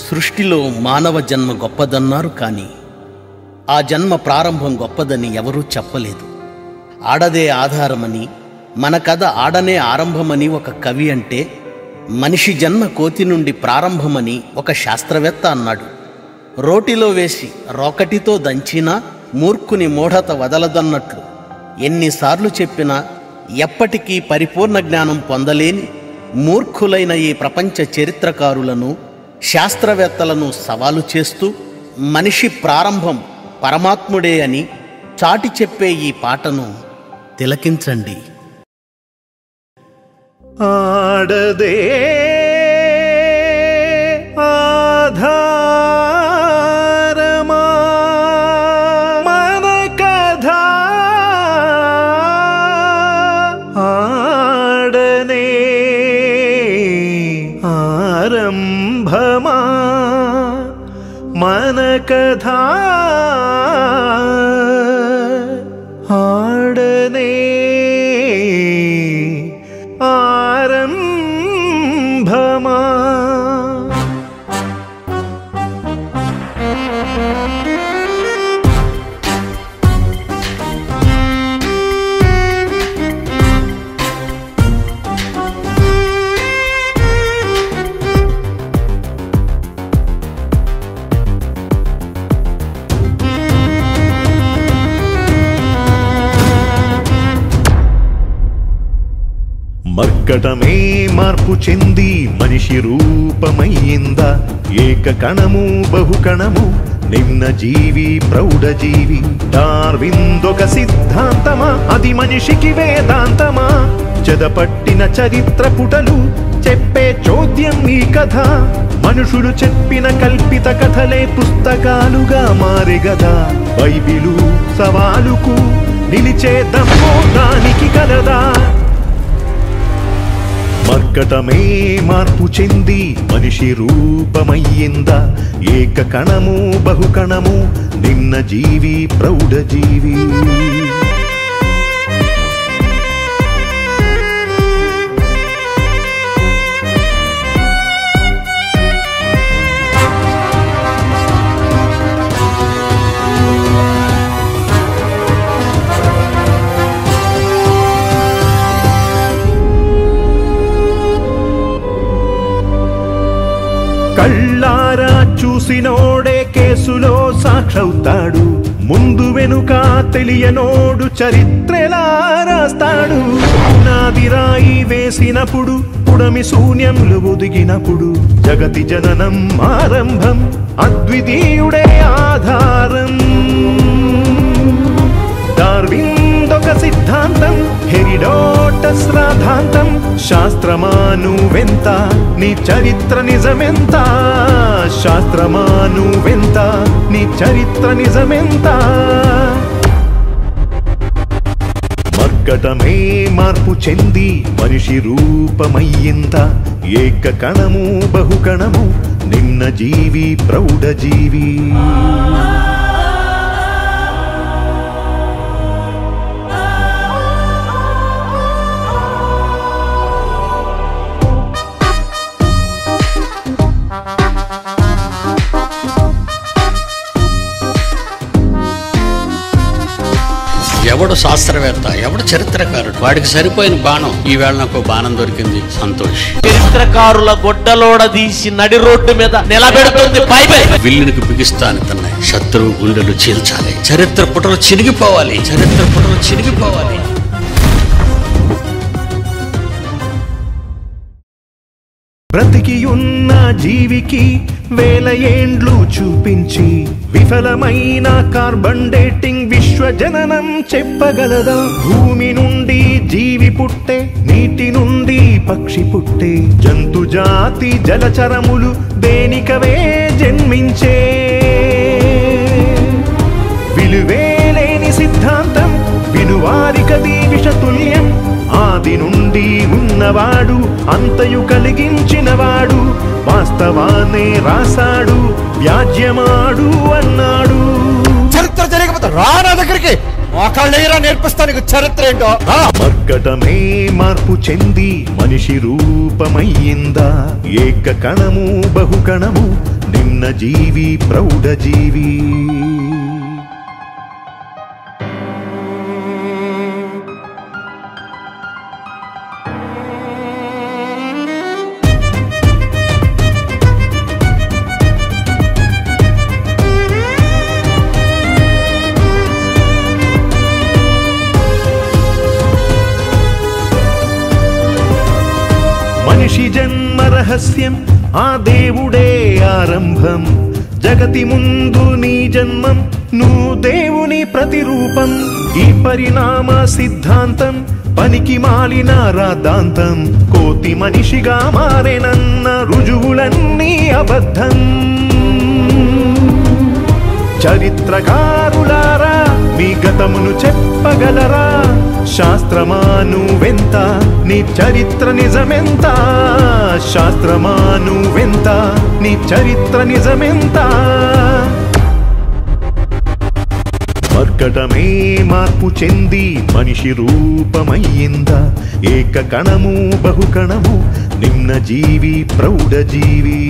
సృష్టిలో మానవ జన్మ గొప్పదన్నారు, కానీ ఆ జన్మ ప్రారంభం గొప్పదని ఎవరూ చెప్పలేదు. ఆడదే ఆధారమని, మన కథ ఆడనే ఆరంభమని ఒక కవి అంటే, మనిషి జన్మ కోతి నుండి ప్రారంభమని ఒక శాస్త్రవేత్త అన్నాడు. రోటిలో వేసి రోకటితో దంచినా మూర్ఖుని మూఢత వదలదన్నట్లు ఎన్నిసార్లు చెప్పినా ఎప్పటికీ పరిపూర్ణ జ్ఞానం పొందలేని మూర్ఖులైన ఈ ప్రపంచ చరిత్రకారులను, శాస్త్రవేత్తలను సవాలు చేస్తూ మనిషి ప్రారంభం పరమాత్ముడే అని చాటి చెప్పే ఈ పాటను తిలకించండి. ఆడదే ఆధారమా మన కథ, ఆడనే ఆరంభమా మన కథ, ఆడనే ఆరంభమా. మర్కటమే మార్పు చెంది మనిషి రూపమయ్యిందా, ఏక కణము బహుకణము నిమ్న జీవి ప్రౌఢజీవి. డార్విందొక సిద్ధాంతమా, అది మనిషికి వేదాంతమా? చెదపట్టిన చరిత్ర పుటలు చెప్పే చోద్యం ఈ కథ. మనుషులు చెప్పిన కల్పిత కథలే పుస్తకాలుగా మారిగదా. బైబిలు సవాలుకు నిలిచే దమ్ము దానికి కలదా? మర్కటమే మార్పు చెంది మనిషి రూపమయ్యిందా, ఏక కణము బహుకణము నిమ్న జీవి ప్రౌఢజీవి. కళ్ళారా చూసినోడే కేసులో సాక్షవుతాడు, ముందు వెనుక తెలియనోడు చరిత్రలా రాస్తాడు. పునాది రాయి వేసినప్పుడు, పుడమి శూన్యంలో ఒదిగినప్పుడు, జగతి జననం ఆరంభం, అద్వితీయుడే ఆధారం. డార్విందొక సిద్ధాంతం, హెరిడోటస్ రాధాంతం. శాస్త్రమానువెంత, నీ చరిత్ర నిజమెంత? శాస్త్రమానువెంత, నీ చరిత్ర నిజమెంత? మర్కటమే మార్పు చెంది మనిషి రూపమయ్యిందా, ఏక కణము బహుకణము నిమ్న జీవి ప్రౌఢజీవి. ఎవడు శాస్త్రవేత్త, ఎవడు చరిత్రకారుడు, వాడికి సరిపోయిన బాణం. ఈవేళ నాకు బాణం దొరికింది, సంతోష్. చరిత్రకారుల గొడ్డలోడ తీసి నడి రోడ్డు మీద నిలబెడుతుంది బైబిల్. విల్లునికి బిగిస్తాను తన్నాయి, శత్రువు గుండెలు చీల్చాలి, చరిత్ర పుటలు చినిగిపోవాలి, చరిత్ర పుటలు చినిగిపోవాలి. బ్రతికి ఉన్న జీవికి వేల ఏండ్లు చూపించి, విఫలమైన కార్బన్ డేటింగ్ విశ్వజననం చెప్పగలదా? భూమి నుండి జీవి పుట్టే, నీటి నుండి పక్షి పుట్టే, జంతు జాతి జలచరములు దేనికవే జన్మించే. విలువేలేని సిద్ధాంతం వినువారికది విషతుల్యం. ఆది నుండి ఉన్నవాడు, అంతయు కలిగించినవాడు, వాస్తవాన్నే రాశాడు, వ్యాజ్యమాడు అన్నాడు. చరిత్ర జరిగకపోతే రానా దగ్గరికి మోకాళ్ళేరా నేర్పిస్తాను చరిత్ర ఏంటో. మర్కటమే మార్పు చెంది మనిషి రూపమయ్యిందా, ఏక కణము బహుకణము నిమ్న జీవి ప్రౌఢజీవి. మనిషి జన్మ రహస్యం ఆ దేవుడే ఆరంభం. జగతి ముందు నీ జన్మం, నువ్వు దేవుని ప్రతిరూపం. ఈ పరిణామ సిద్ధాంతం పనికి మాలిన రాద్ధాంతం. కోతి మనిషిగా మారేనన్న రుజువులన్నీ అబద్ధం. చరిత్రకారులారా మీ గతమును చెప్పగలరా? శాస్త్రమా నువ్వెంత, నీ చరిత్ర నిజమెంత? శాస్త్రమా నువ్వెంత, నీ చరిత్ర నిజమెంత? మర్కటమే మార్పు చెంది మనిషి రూపమయ్యిందా? ఏక కణము బహుకణము నిమ్న జీవి ప్రౌఢజీవి.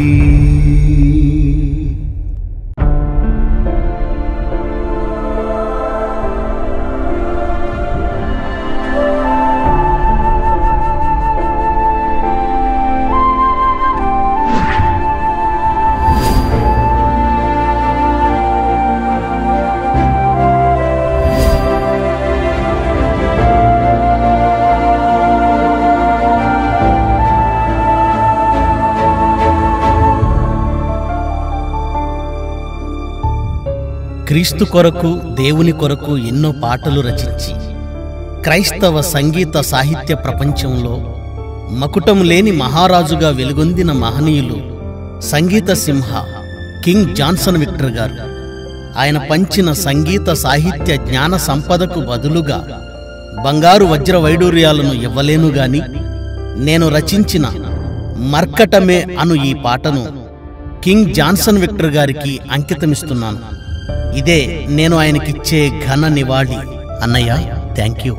క్రీస్తు కొరకు, దేవుని కొరకు ఎన్నో పాటలు రచించి క్రైస్తవ సంగీత సాహిత్య ప్రపంచంలో మకుటం లేని మహారాజుగా వెలుగొందిన మహనీయులు సంగీత సింహ కింగ్ జాన్సన్ విక్టర్ గారు. ఆయన పంచిన సంగీత సాహిత్య జ్ఞాన సంపదకు బదులుగా బంగారు వజ్ర వైడూర్యాలను ఇవ్వలేను గాని నేను రచించిన మర్కటమే అను ఈ పాటను కింగ్ జాన్సన్ విక్టర్ గారికి అంకితమిస్తున్నాను. ఇదే నేను ఆయనకిచ్చే ఘన నివాళి. అన్నయ్య, థ్యాంక్ యూ.